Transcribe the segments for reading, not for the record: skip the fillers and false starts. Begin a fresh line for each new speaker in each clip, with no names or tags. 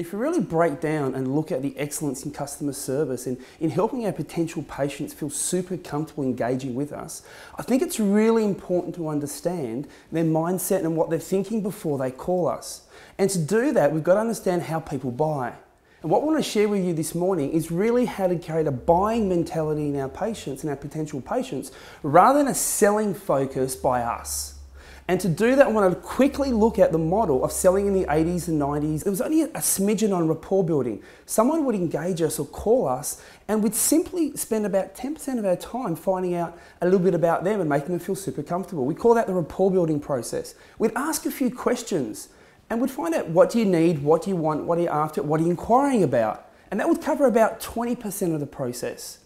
if you really break down and look at the excellence in customer service and in helping our potential patients feel super comfortable engaging with us, I think it's really important to understand their mindset and what they're thinking before they call us. And to do that, we've got to understand how people buy. And what I want to share with you this morning is really how to create a buying mentality in our patients and our potential patients rather than a selling focus by us. And to do that, I want to quickly look at the model of selling in the 80s and 90s. There was only a smidgen on rapport building. Someone would engage us or call us and we'd simply spend about 10% of our time finding out a little bit about them and making them feel super comfortable. We call that the rapport building process. We'd ask a few questions and we'd find out, what do you need, what do you want, what are you after, what are you inquiring about? And that would cover about 20% of the process.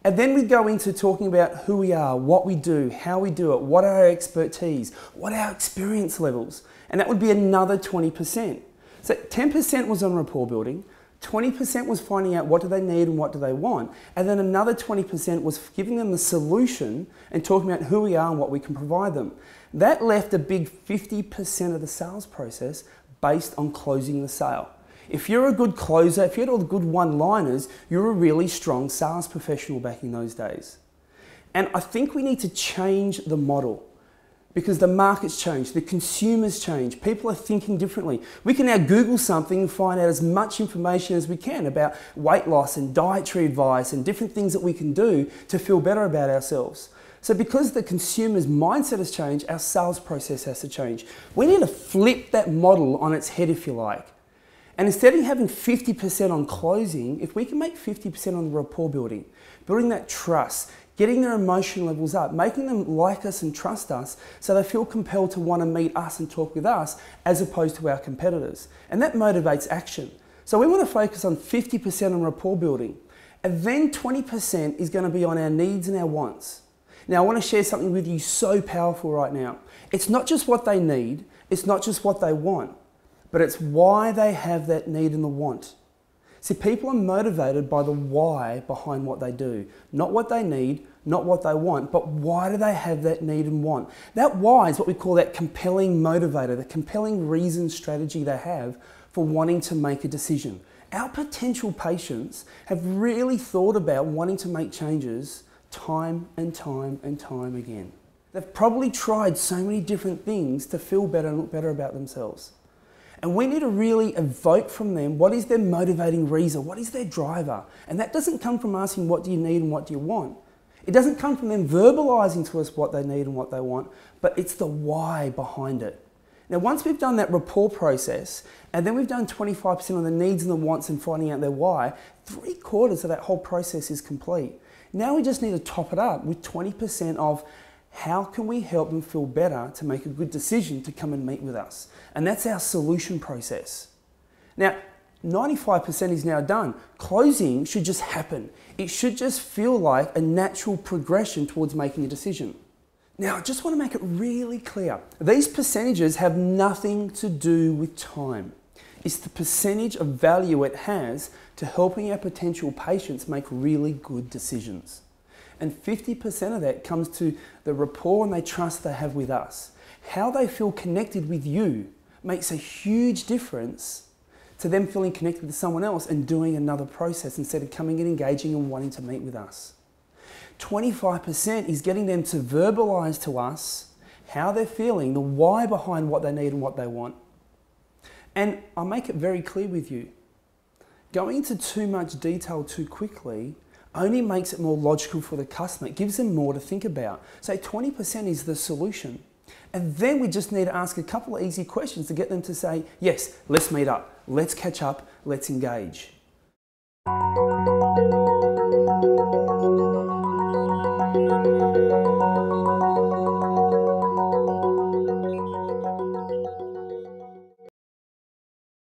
And then we go into talking about who we are, what we do, how we do it, what are our expertise, what are our experience levels. And that would be another 20%. So 10% was on rapport building, 20% was finding out what do they need and what do they want, and then another 20% was giving them the solution and talking about who we are and what we can provide them. That left a big 50% of the sales process based on closing the sale. If you're a good closer, if you had all the good one-liners, you're a really strong sales professional back in those days. And I think we need to change the model because the market's changed, the consumers change, people are thinking differently. We can now Google something and find out as much information as we can about weight loss and dietary advice and different things that we can do to feel better about ourselves. So because the consumer's mindset has changed, our sales process has to change. We need to flip that model on its head, if you like. And instead of having 50% on closing, if we can make 50% on the rapport building, building that trust, getting their emotion levels up, making them like us and trust us so they feel compelled to want to meet us and talk with us as opposed to our competitors. And that motivates action. So we want to focus on 50% on rapport building. And then 20% is going to be on our needs and our wants. Now I want to share something with you so powerful right now. It's not just what they need, it's not just what they want, but it's why they have that need and the want. See, people are motivated by the why behind what they do. Not what they need, not what they want, but why do they have that need and want? That why is what we call that compelling motivator, the compelling reason strategy they have for wanting to make a decision. Our potential patients have really thought about wanting to make changes time and time and time again. They've probably tried so many different things to feel better and look better about themselves. And we need to really evoke from them what is their motivating reason, what is their driver. And that doesn't come from asking what do you need and what do you want. It doesn't come from them verbalizing to us what they need and what they want, but it's the why behind it. Now once we've done that rapport process, and then we've done 25% on the needs and the wants and finding out their why, 3/4 of that whole process is complete. Now we just need to top it up with 20% of how can we help them feel better to make a good decision to come and meet with us? And that's our solution process. Now, 95% is now done. Closing should just happen. It should just feel like a natural progression towards making a decision. Now, I just want to make it really clear. These percentages have nothing to do with time. It's the percentage of value it has to helping our potential patients make really good decisions. And 50% of that comes to the rapport and the trust they have with us. How they feel connected with you makes a huge difference to them feeling connected to someone else and doing another process instead of coming and engaging and wanting to meet with us. 25% is getting them to verbalize to us how they're feeling, the why behind what they need and what they want. And I'll make it very clear with you. Going into too much detail too quickly only makes it more logical for the customer. It gives them more to think about. So 20% is the solution. And then we just need to ask a couple of easy questions to get them to say, yes, let's meet up, let's catch up, let's engage.